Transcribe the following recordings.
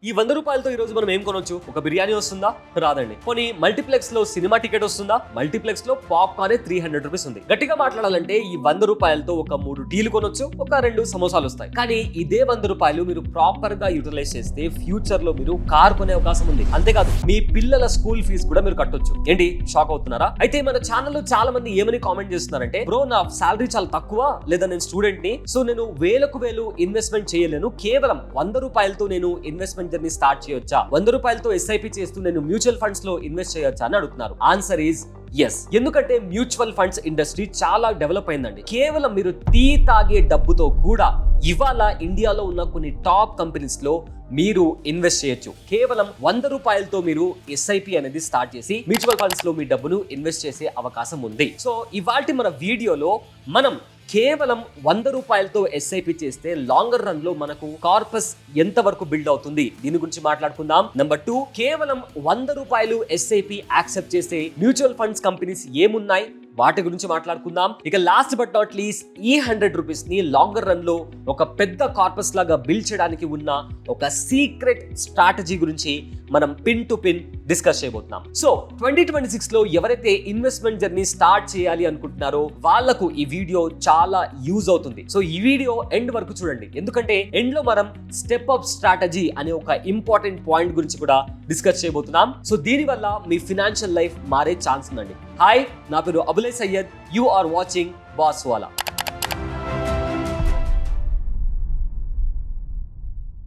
ఈ 100 రూపాయలతో ఈ రోజు మనం ఏం కొనొచ్చు? ఒక బిర్యానీ వస్తుందా? రాదండి. పోనీ మల్టీప్లెక్స్ లో సినిమా టికెట్ వస్తుందా? మల్టీప్లెక్స్ లో పాప్కార్న్ 300 రూపీస్ ఉంది. గట్టిగా మాట్లాడాలంటే ఈ 100 రూపాయలతో ఒక 3 టీలు కొనొచ్చు, ఒక 2 సమోసాలు వస్తాయి. కానీ ఇదే 100 రూపాయలు మీరు ప్రాపర్ గా యూటిలైజ్ చేస్తే ఫ్యూచర్ లో మీరు కార్ కొనే అవకాశం ఉంది. అంతేకాదు మీ పిల్లల స్కూల్ ఫీజు కూడా మీరు కట్టొచ్చు. ఏంటి షాక్ అవుతున్నారా? అయితే మన ఛానల్లో చాలా మంది ఏమని కామెంట్ చేస్తున్నారంటే, బ్రో నా సాలరీ చాలా తక్కువ, లేదా నేను స్టూడెంట్ ని, సో నేను వేలకు వేలు ఇన్వెస్ట్మెంట్ చేయలేను, కేవలం 100 రూపాయలతో నేను ఇన్వెస్ట్మెంట్ జర్నీ స్టార్ట్ చేయొచ్చా? 100 రూపాయలతో ఎస్ఐపి చేస్తూ నేను మ్యూచువల్ ఫండ్స్ లో ఇన్వెస్ట్ చేయొచ్చా అని అడుగుతున్నారు. Answer is yes. ఎందుకంటే మ్యూచువల్ ఫండ్స్ ఇండస్ట్రీ చాలా డెవలప్ అయిందండి. కేవలం మీరు టీ తాగే డబ్బుతో కూడా ఇవాళ ఇండియాలో ఉన్న కొన్ని టాప్ కంపెనీస్ లో మీరు ఇన్వెస్ట్ చేయొచ్చు. కేవలం 100 రూపాయలతో మీరు ఎస్ఐపి అనేది స్టార్ట్ చేసి మ్యూచువల్ ఫండ్స్ లో మీ డబ్బును ఇన్వెస్ట్ చేసే అవకాశం ఉంది. సో ఇవాల్టి మన వీడియోలో మనం కేవలం 100 రూపాయలతో ఎస్ఐపి చేస్తే లాంగర్ రన్ లో మనకు కార్పస్ ఎంత వరకు బిల్డ్ అవుతుంది, దీని గురించి మాట్లాడుకుందాం. నెంబర్ 2, కేవలం 100 రూపాయలు ఎస్ఐపి యాక్సెప్ట్ చేసే మ్యూచువల్ ఫండ్స్ కంపెనీస్ ఏమున్నాయి, వాటి గురించి మాట్లాడుకుందాం. ఇక లాస్ట్ బట్ నాట్ లీస్ట్ ఈ 100 రూపీస్ ని లాంగర్ రన్ లో ఒక పెద్ద కార్పస్ లాగా బిల్డ్ చేయడానికి ఉన్న ఒక సీక్రెట్ స్ట్రాటజీ గురించి మనం పిన్ టు పిన్ డిస్కస్ చేయబోతున్నాం. సో 2026 లో ఎవరైతే ఇన్వెస్ట్మెంట్ జర్నీ స్టార్ట్ చేయాలి అనుకుంటున్నారో వాళ్లకు ఈ వీడియో చాలా యూజ్ అవుతుంది. సో ఈ వీడియో ఎండ్ వరకు చూడండి, ఎందుకంటే ఎండ్ లో మనం స్టెప్ అప్ స్ట్రాటజీ అనే ఒక ఇంపార్టెంట్ పాయింట్ గురించి కూడా డిస్కస్ చేయబోతున్నాం. సో దీని వల్ల మీ ఫినాన్షియల్ లైఫ్ మారే ఛాన్స్ ఉందండి. హాయ్, నా పేరు Abulai Syed. You are watching Boss Wala.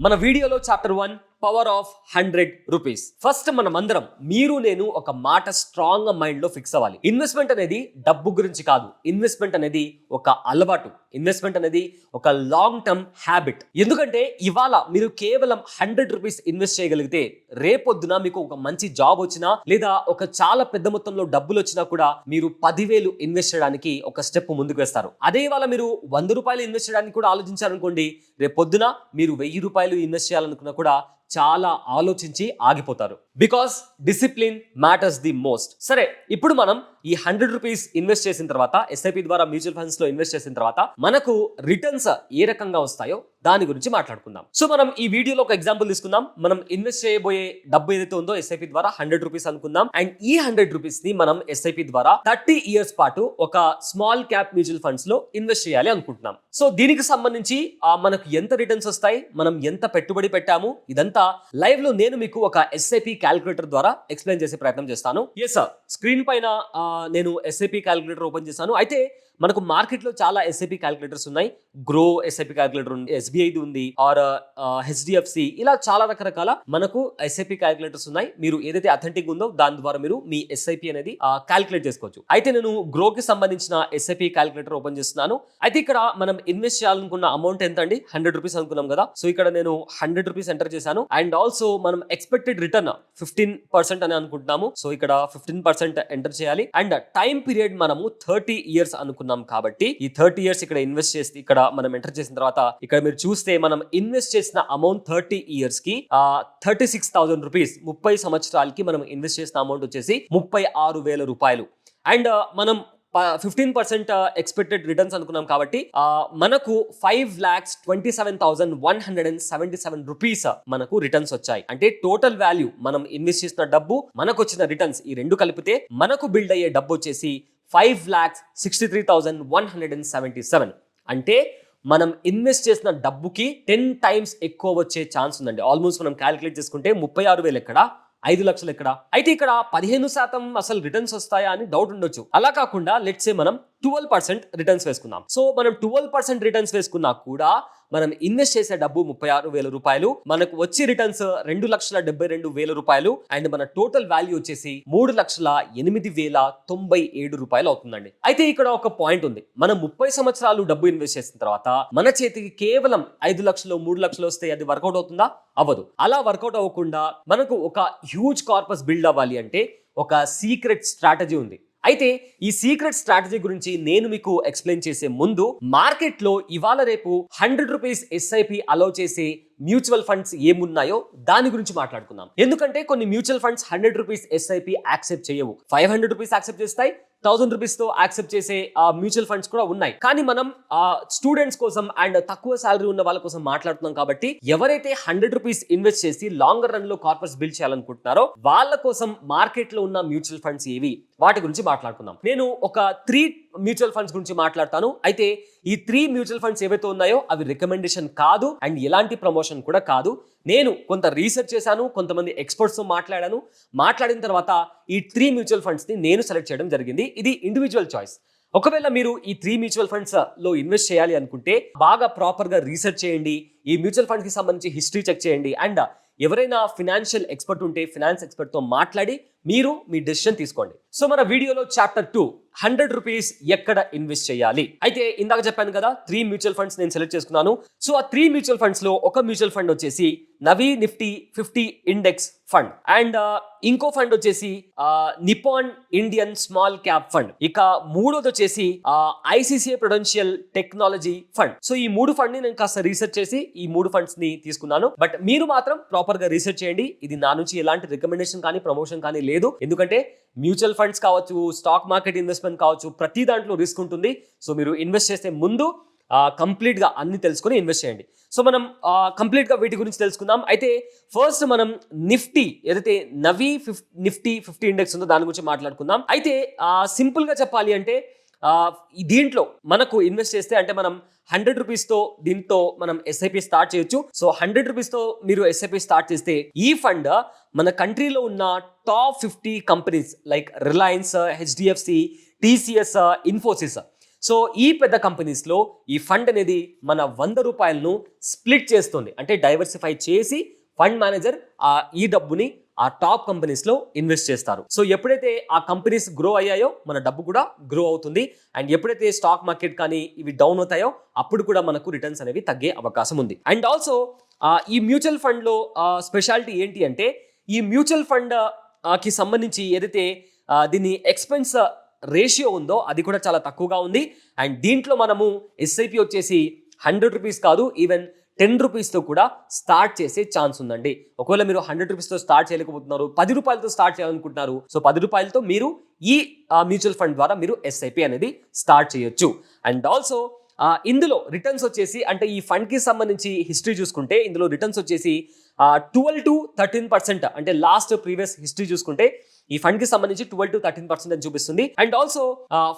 మన వీడియోలో chapter 1, power of 100 rupees. First మనం అందరం, మీరు నేను ఒక మాట స్ట్రాంగ్ మైండ్ లో ఫిక్స్ అవ్వాలి. ఇన్వెస్ట్మెంట్ అనేది డబ్బు గురించి కాదు. ఇన్వెస్ట్మెంట్ అనేది ఒక అలవాటు. ఇన్వెస్ట్మెంట్ అనేది ఒక లాంగ్ టర్మ్ హ్యాబిట్. ఎందుకంటే ఇవాళ మీరు కేవలం 100 రూపీస్ ఇన్వెస్ట్ చేయగలిగితే రేపొద్దున మీకు ఒక మంచి జాబ్ వచ్చినా, లేదా ఒక చాలా పెద్ద మొత్తంలో డబ్బులు వచ్చినా కూడా మీరు 10,000 ఇన్వెస్ట్ చేయడానికి ఒక స్టెప్ ముందుకు వేస్తారు. అదే ఇవాళ మీరు 100 రూపాయలు ఇన్వెస్ట్ చేయడానికి కూడా ఆలోచించారనుకోండి, రేపొద్దున మీరు 1000 రూపాయలు ఇన్వెస్ట్ చేయాలనుకున్నా కూడా చాలా ఆలోచించి ఆగిపోతారు. Because discipline matters the most. సరే, ఇప్పుడు మనం ఈ 100 రూపీస్ ఇన్వెస్ట్ చేసిన తర్వాత, ఎస్ఐపి ద్వారా మ్యూచువల్ ఫండ్స్ లో ఇన్వెస్ట్ చేసిన తర్వాత మనకు రిటర్న్స్ ఏ రకంగా వస్తాయో దాని గురించి మాట్లాడుకుందాం. సో మనం ఈ వీడియోలో ఒక ఎగ్జాంపుల్ తీసుకుందాం. మనం ఇన్వెస్ట్ చేయబోయే డబ్బు ఏదైతే ఉందో ఎస్ఐపి ద్వారా 100 రూపీస్ అనుకుందాం. అండ్ ఈ 100 రూపీస్ ని మనం ఎస్ఐపి ద్వారా 30 ఇయర్స్ పాటు ఒక స్మాల్ క్యాప్ మ్యూచువల్ ఫండ్స్ లో ఇన్వెస్ట్ చేయాలి అనుకుంటున్నాం. సో దీనికి సంబంధించి మనకు ఎంత రిటర్న్స్ వస్తాయి, మనం ఎంత పెట్టుబడి పెట్టాము, ఇదంతా లైవ్ లో నేను మీకు ఒక ఎస్ఐపి క్యాలిక్యులేటర్ ద్వారా ఎక్స్ప్లెయిన్ చేసే ప్రయత్నం చేస్తాను. ఎస్ సార్, స్క్రీన్ పైన నేను ఎస్ఐపి క్యాలిక్యులేటర్ ఓపెన్ చేశాను. అయితే మనకు మార్కెట్ లో చాలా ఎస్ఐపి క్యాలిక్యులేటర్స్ ఉన్నాయి. గ్రో ఎస్ఐపి క్యాలిక్యులేటర్ ఉంది, ఎస్బీఐది ఉంది, ఆర్ హెచ్డిఎఫ్సి, ఇలా చాలా రకరకాల మనకు ఎస్ఐపి క్యాలిక్యులేటర్స్ ఉన్నాయి. మీరు ఏదైతే అథెంటిక్ ఉందో దాని ద్వారా మీరు మీ ఎస్ఐపి అనేది క్యాలిక్యులేట్ చేసుకోవచ్చు. అయితే నేను గ్రో కి సంబంధించిన ఎస్ఐపి క్యాలిక్యులేటర్ ఓపెన్ చేస్తున్నాను. అయితే ఇక్కడ మనం ఇన్వెస్ట్ చేయాలనుకున్న అమౌంట్ ఎంత అండి? 100 రూపీస్ అనుకున్నాం కదా. సో ఇక్కడ నేను 100 రూపీస్ ఎంటర్ చేశాను. అండ్ ఆల్సో మనం ఎక్స్పెక్టెడ్ రిటర్న్ 15% అని అనుకుంటున్నాము. సో ఇక్కడ 15% ఎంటర్ చేయాలి. అండ్ టైం పీరియడ్ మనము 30 ఇయర్స్ అనుకున్నాం కాబట్టి ఈ 30 ఇయర్స్ ఇక్కడ ఇన్వెస్ట్ చేస్తే, ఇక్కడ మనం ఎంటర్ చేసిన తర్వాత ఇక్కడ మీరు చూస్తే మనం ఇన్వెస్ట్ చేసిన అమౌంట్ 30 ఇయర్స్ కి 36,000 రూపీస్, 30 సంవత్సరాలకి మనం ఇన్వెస్ట్ చేసిన అమౌంట్ వచ్చేసి 36,000 రూపాయలు. అండ్ మనం 15% ఎక్స్పెక్టెడ్ రిటర్న్స్ అనుకున్నాం కాబట్టి మనకు 5,27,177 రూపీస్ మనకు రిటర్న్స్ వచ్చాయి. అంటే టోటల్ వాల్యూ, మనం ఇన్వెస్ట్ చేసిన డబ్బు, మనకు వచ్చిన రిటర్న్స్, ఈ రెండు కలిపితే మనకు బిల్డ్ అయ్యే డబ్బు వచ్చేసి 5,63,177. అంటే మనం ఇన్వెస్ట్ చేసిన డబ్బుకి 10 టైమ్స్ ఎక్కువ వచ్చే ఛాన్స్ ఉందండి. ఆల్మోస్ట్ మనం క్యాలిక్యులేట్ చేసుకుంటే 36,000 ఎక్కడ, 5 లక్షలు ఎక్కడ. అయితే ఇక్కడ 15% అసలు రిటర్న్స్ వస్తాయా అని డౌట్ ఉండొచ్చు. అలా కాకుండా లెట్స్ సే మనం 12% రిటర్న్స్ వేసుకుందాం. సో మనం 12% రిటర్న్స్ వేసుకున్నా కూడా మనం ఇన్వెస్ట్ చేసే డబ్బు 36,000 రూపాయలు, మనకు వచ్చే రిటర్న్స్ 2,72,000 రూపాయలు. అండ్ మన టోటల్ వాల్యూ వచ్చేసి 3,08,097 రూపాయలు అవుతుందండి. అయితే ఇక్కడ ఒక పాయింట్ ఉంది. మనం 30 సంవత్సరాలు డబ్బు ఇన్వెస్ట్ చేసిన తర్వాత మన చేతికి కేవలం 5 లక్షలు 3 లక్షలు వస్తే అది వర్కౌట్ అవుతుందా? అవ్వదు. అలా వర్కౌట్ అవ్వకుండా మనకు ఒక హ్యూజ్ కార్పస్ బిల్డ్ అవ్వాలి అంటే ఒక సీక్రెట్ స్ట్రాటజీ ఉంది. అయితే ఈ సీక్రెట్ స్ట్రాటజీ గురించి నేను మీకు ఎక్స్ప్లెయిన్ చేసే ముందు, మార్కెట్ లో ఇవాళ రేపు 100 రూపీస్ ఎస్ఐపి అలౌ చేసే మ్యూచువల్ ఫండ్స్ ఏమున్నాయో దాని గురించి మాట్లాడుకుందాం. ఎందుకంటే కొన్ని mutual funds 100 rupees SIP accept చేయవు, 500 రూపీస్ యాక్సెప్ట్ చేస్తాయి, 1000 రూపీస్ తో యాక్సెప్ట్ చేసే మ్యూచువల్ ఫండ్స్ కూడా ఉన్నాయి. కానీ మనం స్టూడెంట్స్ కోసం అండ్ తక్కువ సాలరీ ఉన్న వాళ్ళ కోసం మాట్లాడుతున్నాం కాబట్టి ఎవరైతే 100 రూపీస్ ఇన్వెస్ట్ చేసి లాంగర్ రన్ లో కార్పస్ బిల్డ్ చేయాలనుకుంటున్నారో వాళ్ళ కోసం మార్కెట్ లో ఉన్న మ్యూచువల్ ఫండ్స్ ఏవి వాటి గురించి మాట్లాడుకుందాం. నేను ఒక 3 మ్యూచువల్ ఫండ్స్ గురించి మాట్లాడతాను. అయితే ఈ 3 మ్యూచువల్ ఫండ్స్ ఏవైతే ఉన్నాయో అవి రికమెండేషన్ కాదు అండ్ ఎలాంటి ప్రమోషన్ కూడా కాదు. నేను కొంత రీసెర్చ్ చేశాను, కొంతమంది ఎక్స్పర్ట్స్ తో మాట్లాడిన తర్వాత ఈ 3 మ్యూచువల్ ఫండ్స్ ని నేను సెలెక్ట్ చేయడం జరిగింది. ఇది ఇండివిజువల్ చాయిస్. ఒకవేళ మీరు ఈ 3 మ్యూచువల్ ఫండ్స్ లో ఇన్వెస్ట్ చేయాలి అనుకుంటే బాగా ప్రాపర్ గా రీసెర్చ్ చేయండి, ఈ మ్యూచువల్ ఫండ్స్ కి సంబంధించి హిస్టరీ చెక్ చేయండి అండ్ ఎవరైనా ఫినాన్షియల్ ఎక్స్పర్ట్ ఉంటే ఫినాన్స్ ఎక్స్పర్ట్ తో మాట్లాడి మీరు మీ డెసిషన్ తీసుకోండి. సో మన వీడియోలో చాప్టర్ 2 100 రూపీస్ ఎక్కడ ఇన్వెస్ట్ చేయాలి. అయితే ఇందాక చెప్పాను కదా 3 మ్యూచువల్ ఫండ్స్ నేను సెలెక్ట్ చేసుకున్నాను. సో ఆ 3 మ్యూచువల్ ఫండ్స్ లో ఒక మ్యూచువల్ ఫండ్ వచ్చేసి నవీ నిఫ్టీ 50 ఇండెక్స్ ఫండ్ అండ్ ఇంకో ఫండ్ వచ్చేసి Nippon Indian small cap fund, ఇక మూడోది వచ్చేసి ICCI Prudential technology fund. So ఈ 3 ఫండ్ ని నేను కాస్త రీసెర్చ్ చేసి ఈ 3 ఫండ్స్ ని తీసుకున్నాను. బట్ మీరు మాత్రం ప్రాపర్ గా రీసెర్చ్ చేయండి. ఇది నా నుంచి ఎలాంటి రికమెండేషన్ కానీ ప్రమోషన్ కానీ లేదు. ఎందుకంటే మ్యూచువల్ ఫండ్స్ కావచ్చు, స్టాక్ మార్కెట్ ఇన్వెస్ట్మెంట్ కావచ్చు, ప్రతి దాంట్లో రిస్క్ ఉంటుంది. సో మీరు ఇన్వెస్ట్ చేసే ముందు కంప్లీట్ గా అన్ని తెలుసుకొని ఇన్వెస్ట్ చేయండి. సో మనం కంప్లీట్ గా వీటి గురించి తెలుసుకుందాం. అయితే ఫస్ట్ మనం నిఫ్టీ ఏదైతే నిఫ్టీ 50 ఇండెక్స్ ఉందో దాని గురించి మాట్లాడుకుందాం. అయితే సింపుల్ గా చెప్పాలి అంటే దీంట్లో మనకు ఇన్వెస్ట్ చేస్తే అంటే మనం 100 రూపీస్ తో దీంతో మనం ఎస్ఐపి స్టార్ట్ చేయొచ్చు. సో 100 రూపీస్ తో మీరు ఎస్ఐపి స్టార్ట్ చేస్తే ఈ ఫండ్ మన కంట్రీలో ఉన్న top 50 companies like Reliance, HDFC, TCS, Infosys, so ఈ పెద్ద కంపెనీస్ లో ఈ ఫండ్ అనేది మన 100 రూపాయలను స్ప్లిట్ చేస్తుంది. అంటే డైవర్సిఫై చేసి ఫండ్ మేనేజర్ ఈ డబ్బుని ఆ టాప్ కంపెనీస్ లో ఇన్వెస్ట్ చేస్తారు. సో ఎప్పుడైతే ఆ కంపెనీస్ గ్రో అయ్యాయో మన డబ్బు కూడా గ్రో అవుతుంది. అండ్ ఎప్పుడైతే స్టాక్ మార్కెట్ కానీ ఇవి డౌన్ అవుతాయో అప్పుడు కూడా మనకు రిటర్న్స్ అనేవి తగ్గే అవకాశం ఉంది. అండ్ ఆల్సో ఈ మ్యూచువల్ ఫండ్ లో స్పెషాలిటీ ఏంటి అంటే ఈ మ్యూచువల్ ఫండ్ కి సంబంధించి ఏదైతే దీని ఎక్స్పెన్స్ రేషియో ఉందో అది కూడా చాలా తక్కువగా ఉంది. అండ్ దీంట్లో మనము ఎస్ఐపి వచ్చేసి 100 రూపీస్ కాదు, ఈవెన్ 10 రూపీస్తో కూడా స్టార్ట్ చేసే ఛాన్స్ ఉందండి. ఒకవేళ మీరు 100 రూపీస్తో స్టార్ట్ చేయలేకపోతున్నారు, 10 రూపాయలతో స్టార్ట్ చేయాలనుకుంటున్నారు, సో 10 రూపాయలతో మీరు ఈ మ్యూచువల్ ఫండ్ ద్వారా మీరు ఎస్ఐపి అనేది స్టార్ట్ చేయొచ్చు. అండ్ ఆల్సో ఇందులో రిటర్న్స్ వచ్చేసి అంటే ఈ ఫండ్ కి సంబంధించి హిస్టరీ చూసుకుంటే ఇందులో రిటర్న్స్ వచ్చేసి 12 to 13% అంటే లాస్ట్ ప్రీవియస్ హిస్టరీ చూసుకుంటే ఈ ఫండ్ కి సంబంధించి 12 to 13% అని చూపిస్తుంది. అండ్ ఆల్సో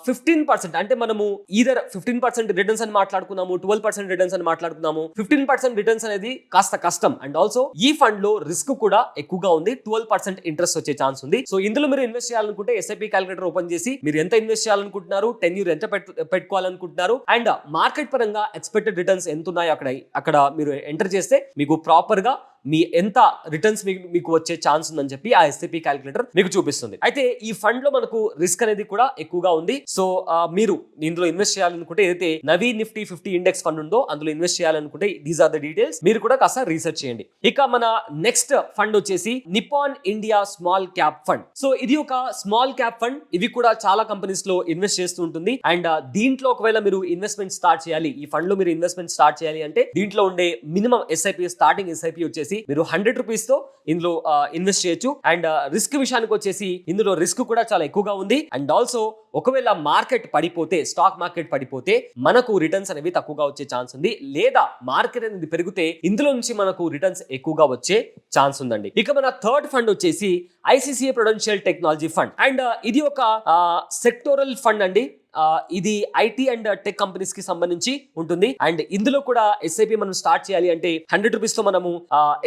15% అంటే మనము ఈదర్ 15% రిటర్న్స్ అని మాట్లాడుకున్నాము, 12% రిటర్న్స్ అని మాట్లాడుకున్నాము. 15% రిటర్న్స్ అనేది కాస్త కష్టం. అండ్ ఆల్సో ఈ ఫండ్ లో రిస్క్ కూడా ఎక్కువగా ఉంది, 12% ఇంట్రెస్ట్ వచ్చే ఛాన్స్ ఉంది. సో ఇందులో మీరు ఇన్వెస్ట్ చేయాలనుకుంటే ఎస్ఐపి క్యాలిక్యులేటర్ ఓపెన్ చేసి మీరు ఎంత ఇన్వెస్ట్ చేయాలనుకుంటున్నారు, 10 years ఎంత పెట్టుకోవాలనుకుంటున్నారు అండ్ మార్కెట్ పరంగా ఎక్స్పెక్టెడ్ రిటర్న్స్ ఎంత ఉన్నాయో అక్కడ మీరు ఎంటర్ చేస్తే మీకు ప్రాపర్ గా మీ ఎంత రిటర్న్స్ మీకు వచ్చే ఛాన్స్ ఉందని చెప్పి ఆ ఎస్ఐపి క్యాలిక్యులేటర్ మీకు చూపిస్తుంది. అయితే ఈ ఫండ్ లో మనకు రిస్క్ అనేది కూడా ఎక్కువగా ఉంది. సో మీరు ఇందులో ఇన్వెస్ట్ చేయాలనుకుంటే ఏదైతే నవీ నిఫ్టీ 50 ఇండెక్స్ ఫండ్ ఉందో అందులో ఇన్వెస్ట్ చేయాలనుకుంటే దీస్ ఆర్ ద డీటెయిల్స్, మీరు కూడా కాస్త రీసెర్చ్ చేయండి. ఇక మన నెక్స్ట్ ఫండ్ వచ్చేసి Nippon India small cap fund. So ఇది ఒక స్మాల్ క్యాప్ ఫండ్, ఇవి కూడా చాలా కంపెనీస్ లో ఇన్వెస్ట్ చేస్తూ ఉంటుంది. అండ్ దీంట్లో ఒకవేళ మీరు ఇన్వెస్ట్మెంట్ స్టార్ట్ చేయాలి, ఈ ఫండ్ లో మీరు ఇన్వెస్ట్మెంట్ స్టార్ట్ చేయాలి అంటే దీంట్లో ఉండే మినిమం ఎస్ఐపి స్టార్టింగ్ ఎస్ఐపి వచ్చేసి మీరు 100 రూపీస్ తో ఇందులో ఇన్వెస్ట్ చేయొచ్చు. అండ్ రిస్క్ విషయానికి వచ్చేసి ఇందులో రిస్క్ కూడా చాలా ఎక్కువగా ఉంది. అండ్ ఆల్సో ఒకవేళ మార్కెట్ పడిపోతే, స్టాక్ మార్కెట్ పడిపోతే మనకు రిటర్న్స్ అనేవి తక్కువగా వచ్చే ఛాన్స్ ఉంది, లేదా మార్కెట్ అనేది పెరిగితే ఇందులో నుంచి మనకు రిటర్న్స్ ఎక్కువగా వచ్చే ఛాన్స్ ఉందండి. ఇక మన థర్డ్ ఫండ్ వచ్చేసి ICCI Prudential technology fund. And ఇది ఒక సెక్టోరల్ ఫండ్ అండి. ఇది ఐటీ అండ్ టెక్ కంపెనీస్ కి సంబంధించి ఉంటుంది. అండ్ ఇందులో కూడా ఎస్ఐపి మనం స్టార్ట్ చేయాలి అంటే 100 రూపీస్ తో మనము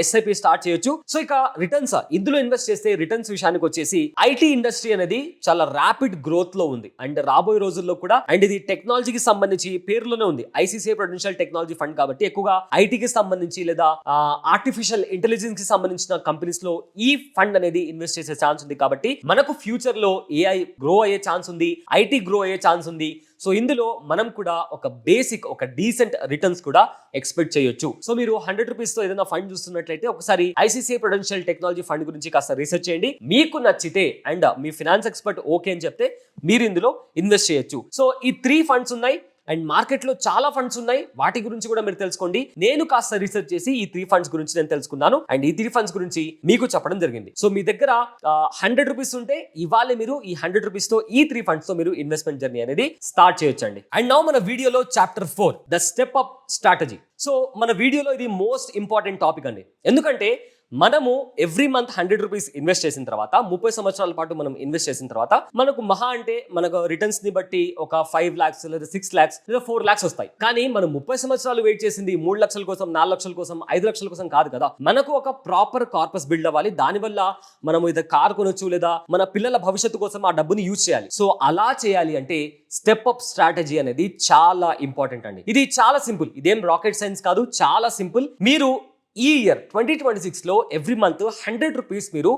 ఎస్ఐపి స్టార్ట్ చేయొచ్చు. సో ఇక రిటర్న్స్ ఇందులో ఇన్వెస్ట్ చేస్తే రిటర్న్స్ విషయానికి వచ్చేసి ఐటీ ఇండస్ట్రీ అనేది చాలా ర్యాపిడ్ గ్రోత్ లో ఉంది. అండ్ రాబోయే రోజుల్లో కూడా అండ్ ఇది టెక్నాలజీకి సంబంధించి పేరులోనే ఉంది ఐసిసిఐ ప్రుడెన్షియల్ టెక్నాలజీ ఫండ్ కాబట్టి ఎక్కువగా ఐటీకి సంబంధించి లేదా ఆర్టిఫిషియల్ ఇంటెలిజెన్స్ కి సంబంధించిన కంపెనీస్ లో ఈ ఫండ్ అనేది ఇన్వెస్ట్ చేసే ఛాన్స్ ఉంది. కాబట్టి మనకు ఫ్యూచర్ లో ఏఐ గ్రో అయ్యే ఛాన్స్ ఉంది, ఐటీ గ్రో అయ్యే ఛాన్స్ ఉంది. సో ఇందులో మనం కూడా ఒక డీసెంట్ రిటర్న్స్ కూడా ఎక్స్పెక్ట్ చేయొచ్చు. సో మీరు 100 రూపీస్ తో ఏదైనా ఫండ్ చూస్తున్నట్లయితే ఒకసారి ఐసిసిఐ ప్రుడెన్షియల్ టెక్నాలజీ ఫండ్ గురించి కాస్త రీసెర్చ్ చేయండి. మీకు నచ్చితే and me finance expert okay అని చెప్తే మీరు ఇందులో ఇన్వెస్ట్ చేయొచ్చు. సో ఈ 3 ఫండ్స్ ఉన్నాయి. అండ్ మార్కెట్లో చాలా ఫండ్స్ ఉన్నాయి, వాటి గురించి కూడా మీరు తెలుసుకోండి. నేను కాస్త రీసెర్చ్ చేసి ఈ 3 ఫండ్స్ గురించి నేను తెలుసుకున్నాను అండ్ ఈ 3 ఫండ్స్ గురించి మీకు చెప్పడం జరిగింది. సో మీ దగ్గర 100 రూపీస్ ఉంటే ఇవాళ మీరు ఈ 100 రూపీస్ తో ఈ 3 ఫండ్స్ తో మీరు ఇన్వెస్ట్మెంట్ జర్నీ అనేది స్టార్ట్ చేయొచ్చండి. అండ్ నౌ మన వీడియోలో chapter 4 the step up strategy. So మన వీడియోలో ఇది మోస్ట్ ఇంపార్టెంట్ టాపిక్ అండి. ఎందుకంటే మనము ఎవ్రీ మంత్ 100 రూపీస్ ఇన్వెస్ట్ చేసిన తర్వాత 30 సంవత్సరాల పాటు మనం ఇన్వెస్ట్ చేసిన తర్వాత మనకు మహా అంటే మనకు రిటర్న్స్ ని బట్టి ఒక 5 lakhs లేదా 6 lakhs లేదా 4 lakhs వస్తాయి. కానీ మనం 30 సంవత్సరాలు వెయిట్ చేసింది 3 లక్షల కోసం, 4 లక్షల కోసం, 5 లక్షల కోసం కాదు కదా. మనకు ఒక ప్రాపర్ కార్పస్ బిల్డ్ అవ్వాలి. దానివల్ల మనం ఇది కార్ కొనొచ్చు లేదా మన పిల్లల భవిష్యత్తు కోసం ఆ డబ్బుని యూజ్ చేయాలి. సో అలా చేయాలి అంటే స్టెప్ అప్ స్ట్రాటజీ అనేది చాలా ఇంపార్టెంట్ అండి. ఇది చాలా సింపుల్, ఇదేం రాకెట్ సైన్స్ కాదు, చాలా సింపుల్. మీరు ఈ ఇయర్ 2026 లో ఎవ్రీ మంత్ 100 రూపీస్ మీరు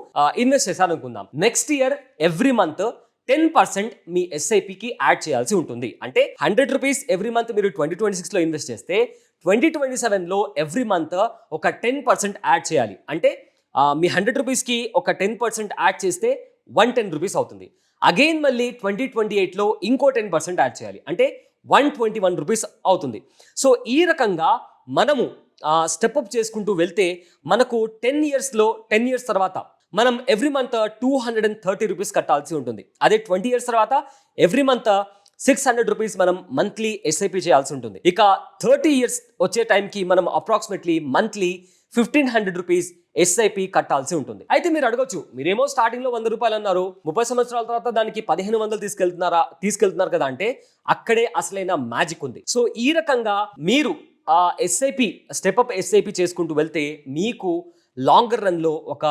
ఇన్వెస్ట్ చేశారనుకుందాం. నెక్స్ట్ ఇయర్ ఎవ్రీ మంత్ 10% మీ ఎస్ఐపికి యాడ్ చేయాల్సి ఉంటుంది. అంటే 100 రూపీస్ ఎవ్రీ మంత్ మీరు 2026 లో ఇన్వెస్ట్ చేస్తే 2027 లో ఎవ్రీ మంత్ ఒక 10% యాడ్ చేయాలి. అంటే మీ 100 రూపీస్కి ఒక 10% యాడ్ చేస్తే 110 రూపీస్ అవుతుంది. అగైన్ మళ్ళీ 2028 లో ఇంకో 10% యాడ్ చేయాలి, అంటే 121 రూపీస్ అవుతుంది. సో ఈ రకంగా మనము స్టెప్ అప్ చేసుకుంటూ వెళ్తే మనకు 10 ఇయర్స్ తర్వాత మనం ఎవ్రీ మంత్ 230 రూపీస్ కట్టాల్సి ఉంటుంది. అదే 20 ఇయర్స్ తర్వాత ఎవ్రీ మంత్ 600 రూపీస్ మనం మంత్లీ ఎస్ఐపి చేయాల్సి ఉంటుంది. ఇక 30 ఇయర్స్ వచ్చే టైంకి మనం అప్రాక్సిమేట్లీ మంత్లీ 1500 రూపీస్ ఎస్ఐపి కట్టాల్సి ఉంటుంది. అయితే మీరు అడగొచ్చు, మీరేమో స్టార్టింగ్ లో 100 రూపాయలు అన్నారు, 30 సంవత్సరాల తర్వాత దానికి 1500 తీసుకెళ్తున్నారు కదా అంటే అక్కడే అసలైన మ్యాజిక్ ఉంది. సో ఈ రకంగా మీరు ఎస్ఐపి స్టెప్ అప్ ఎస్ఐపి చేసుకుంటూ వెళ్తే మీకు లాంగర్ రన్ లో ఒక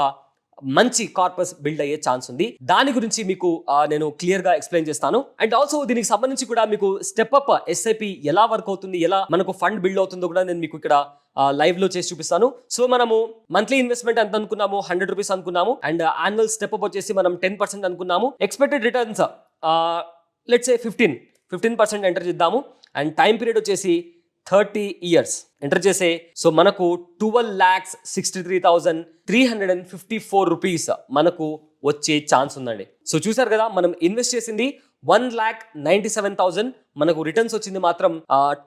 మంచి కార్పస్ బిల్డ్ అయ్యే ఛాన్స్ ఉంది. దాని గురించి మీకు నేను క్లియర్ గా ఎక్స్ప్లెయిన్ చేస్తాను. అండ్ ఆల్సో దీనికి సంబంధించి కూడా మీకు స్టెప్ అప్ ఎస్ఐపి ఎలా వర్క్ అవుతుంది, ఎలా మనకు ఫండ్ బిల్డ్ అవుతుందో కూడా నేను మీకు ఇక్కడ లైవ్ లో చేసి చూపిస్తాను. సో మనము మంత్లీ ఇన్వెస్ట్మెంట్ ఎంత అనుకున్నాము, 100 రూపీస్ అనుకున్నాము. అండ్ యాన్యువల్ స్టెప్ అప్ వచ్చేసి మనం 10% అనుకున్నాము. Expected returns let's say 15% enter చేద్దాము. అండ్ టైం పీరియడ్ వచ్చేసి 30 ఇయర్స్ ఎంటర్ చేసే. సో మనకు 12,63,354 రూపీస్ మనకు వచ్చే ఛాన్స్ ఉందండి. సో చూసారు కదా, మనం ఇన్వెస్ట్ చేసింది 1,97,000, మనకు రిటర్న్స్ వచ్చింది మాత్రం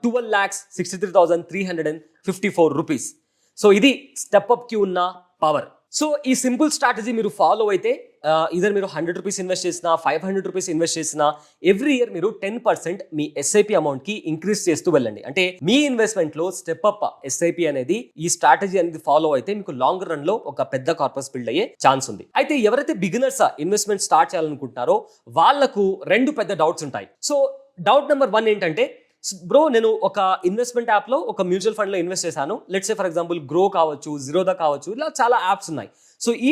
12,63,354 రూపీస్. సో ఇది స్టెప్ అప్ కి ఉన్న పవర్. సో ఈ సింపుల్ స్ట్రాటజీ మీరు ఫాలో అయితే ఇదర్ మీరు 100 రూపీస్ ఇన్వెస్ట్ చేసినా, 500 రూపీస్ ఇన్వెస్ట్ చేసినా ఎవ్రీ ఇయర్ మీరు 10% మీ ఎస్ఐపి అమౌంట్ కి ఇంక్రీజ్ చేస్తూ వెళ్ళండి. అంటే మీ ఇన్వెస్ట్మెంట్ లో స్టెప్ అప్ ఎస్ఐపి అనేది ఈ స్ట్రాటజీ అనేది ఫాలో అయితే మీకు లాంగ్ రన్ లో ఒక పెద్ద కార్పస్ బిల్డ్ అయ్యే ఛాన్స్ ఉంది. అయితే ఎవరైతే బిగినర్స్ ఇన్వెస్ట్మెంట్ స్టార్ట్ చేయాలనుకుంటున్నారో వాళ్ళకు 2 పెద్ద డౌట్స్ ఉంటాయి. సో డౌట్ నెంబర్ 1 ఏంటంటే, బ్రో నేను ఒక ఇన్వెస్ట్మెంట్ యాప్ లో ఒక మ్యూచువల్ ఫండ్ లో ఇన్వెస్ట్ చేశాను. Let's say for example grow కావచ్చు, జిరోదా కావచ్చు, ఇలా చాలా యాప్స్ ఉన్నాయి. సో ఈ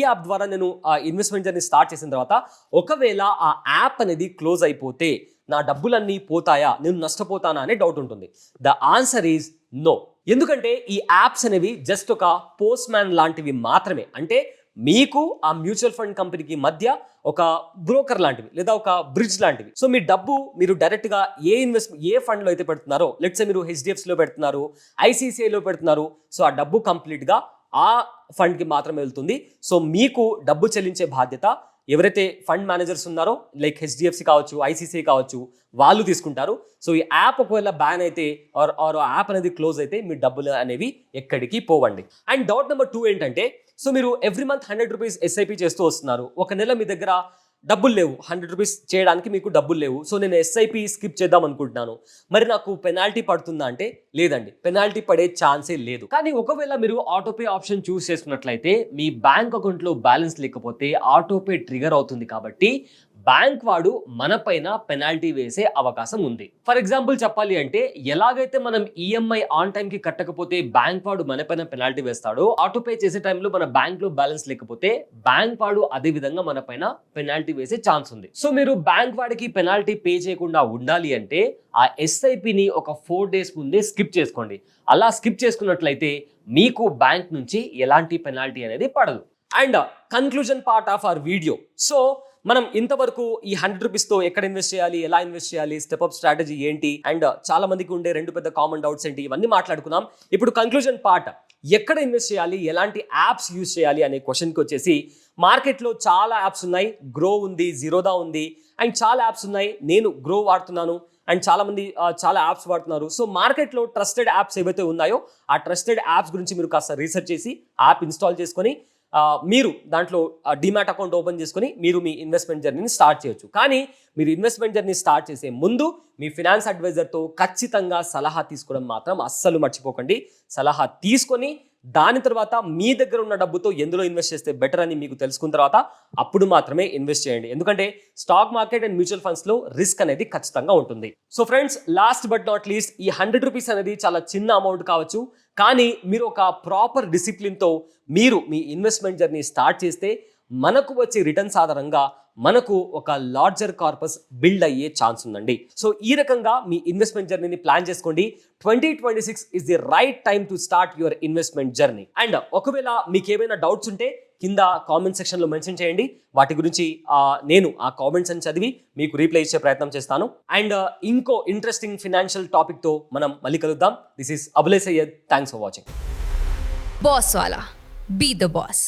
యాప్ ద్వారా నేను ఇన్వెస్ట్మెంట్ జర్నీ స్టార్ట్ చేసిన తర్వాత ఒకవేళ ఆ యాప్ అనేది క్లోజ్ అయిపోతే నా డబ్బులన్నీ పోతాయా, నేను నష్టపోతానా అనే డౌట్ ఉంటుంది. The answer is no. ఎందుకంటే ఈ యాప్స్ అనేవి జస్ట్ ఒక పోస్ట్ మ్యాన్ లాంటివి మాత్రమే. అంటే మీకు ఆ మ్యూచువల్ ఫండ్ కంపెనీకి మధ్య ఒక బ్రోకర్ లాంటివి లేదా ఒక బ్రిడ్జ్ లాంటివి. సో మీ డబ్బు మీరు డైరెక్ట్ గా ఏ ఫండ్ లో అయితే పెడుతున్నారో, లెట్స్ సే మీరు HDFC లో పెడుతున్నారు, ICICI లో పెడుతున్నారు, సో ఆ డబ్బు కంప్లీట్ గా ఆ ఫండ్ కి మాత్రమే వెళ్తుంది. సో మీకు డబ్బు చెల్లించే బాధ్యత ఎవరైతే ఫండ్ మేనేజర్స్ ఉన్నారో, లైక్ HDFC కావచ్చు, ICICI కావచ్చు, వాళ్ళు తీసుకుంటారు. సో ఈ యాప్ ఒకవేళ బ్యాన్ అయితే ఆర్ యాప్ అనేది క్లోజ్ అయితే మీ డబ్బులు అనేవి ఎక్కడికి పోవండి. అండ్ డౌట్ నెంబర్ 2 ఏంటంటే, సో మీరు ఎవ్రీ మంత్ 100 రూపీస్ ఎస్ఐపి చేస్తూ వస్తున్నారు. ఒక నెల మీ దగ్గర డబ్బులు లేవు, 100 రూపీస్ చేయడానికి మీకు డబ్బులు లేవు. సో నేను ఎస్ఐపి స్కిప్ చేద్దాం అనుకుంటున్నాను, మరి నాకు పెనాల్టీ పడుతుందా అంటే లేదండి, పెనాల్టీ పడే ఛాన్సే లేదు. కానీ ఒకవేళ మీరు ఆటోపే ఆప్షన్ చూస్ చేసుకున్నట్లయితే మీ బ్యాంక్ అకౌంట్లో బ్యాలెన్స్ లేకపోతే ఆటోపే ట్రిగర్ అవుతుంది. కాబట్టి బ్యాంక్ వాడు మన పైన పెనాల్టీ వేసే అవకాశం ఉంది. ఫర్ ఎగ్జాంపుల్ చెప్పాలి అంటే, ఎలాగైతే మనం ఈఎంఐ ఆన్ టైం కి కట్టకపోతే బ్యాంక్ వాడు మన పైన పెనాల్టీ వేస్తాడో, ఆటోపే చేసే టైంలో మన బ్యాంక్ లో బ్యాలెన్స్ లేకపోతే బ్యాంక్ వాడు అదే విధంగా మన పైన పెనాల్టీ వేసే ఛాన్స్ ఉంది. సో మీరు బ్యాంక్ వాడికి పెనాల్టీ పే చేయకుండా ఉండాలి అంటే ఆ ఎస్ఐపిని ఒక 4 days ముందే స్కిప్ చేసుకోండి. అలా స్కిప్ చేసుకున్నట్లయితే మీకు బ్యాంక్ నుంచి ఎలాంటి పెనాల్టీ అనేది పడదు. And conclusion part of our video. So మనం ఇంతవరకు ఈ 100 రూపీస్తో ఎక్కడ ఇన్వెస్ట్ చేయాలి, ఎలా ఇన్వెస్ట్ చేయాలి, స్టెప్ అప్ స్ట్రాటజీ ఏంటి, అండ్ చాలా మందికి ఉండే 2 పెద్ద కామన్ డౌట్స్ ఏంటి, ఇవన్నీ మాట్లాడుకున్నాం. ఇప్పుడు కన్క్లూజన్ పార్ట్, ఎక్కడ ఇన్వెస్ట్ చేయాలి, ఎలాంటి యాప్స్ యూజ్ చేయాలి అనే క్వశ్చన్కి వచ్చేసి, మార్కెట్లో చాలా యాప్స్ ఉన్నాయి. గ్రో ఉంది, జిరోదా ఉంది, అండ్ చాలా యాప్స్ ఉన్నాయి. నేను గ్రో వాడుతున్నాను అండ్ చాలా మంది చాలా యాప్స్ వాడుతున్నారు. సో మార్కెట్లో ట్రస్టెడ్ యాప్స్ ఏవైతే ఉన్నాయో ఆ ట్రస్టెడ్ యాప్స్ గురించి మీరు కాస్త రీసెర్చ్ చేసి యాప్ ఇన్స్టాల్ చేసుకొని మీరు దాంట్లో డిమాట్ అకౌంట్ ఓపెన్ చేసుకొని మీరు మీ ఇన్వెస్ట్మెంట్ జర్నీని స్టార్ట్ చేయొచ్చు. కానీ మీరు ఇన్వెస్ట్మెంట్ జర్నీ స్టార్ట్ చేసే ముందు మీ ఫినాన్స్ అడ్వైజర్తో ఖచ్చితంగా సలహా తీసుకోవడం మాత్రం అస్సలు మర్చిపోకండి. సలహా తీసుకొని దాని తర్వాత మీ దగ్గర ఉన్న డబ్బుతో ఎందులో ఇన్వెస్ట్ చేస్తే బెటర్ అని మీకు తెలుసుకున్న తర్వాత అప్పుడు మాత్రమే ఇన్వెస్ట్ చేయండి. ఎందుకంటే స్టాక్ మార్కెట్ అండ్ మ్యూచువల్ ఫండ్స్లో రిస్క్ అనేది ఖచ్చితంగా ఉంటుంది. So friends, last but not least, ఈ 100 రూపీస్ అనేది చాలా చిన్న అమౌంట్ కావచ్చు, కానీ మీరు ఒక ప్రాపర్ డిసిప్లిన్తో మీరు మీ ఇన్వెస్ట్మెంట్ జర్నీ స్టార్ట్ చేస్తే మనకు వచ్చే రిటర్న్స్ ఆధారంగా మనకు ఒక లార్జర్ కార్పస్ బిల్డ్ అయ్యే ఛాన్స్ ఉందండి. సో ఈ రకంగా మీ ఇన్వెస్ట్మెంట్ జర్నీని ప్లాన్ చేసుకోండి. 2026 is the right time to start your investment journey. And ఒకవేళ మీకు ఏమైనా డౌట్స్ ఉంటే కింద కామెంట్ సెక్షన్లో మెన్షన్ చేయండి. వాటి గురించి నేను ఆ కామెంట్స్ అని చదివి మీకు రీప్లై ఇచ్చే ప్రయత్నం చేస్తాను. అండ్ ఇంకో ఇంట్రెస్టింగ్ ఫినాన్షియల్ టాపిక్తో మనం మళ్ళీ కలుద్దాం. This is Abulai Syed. Thanks for watching. Boss Wala. Be the boss.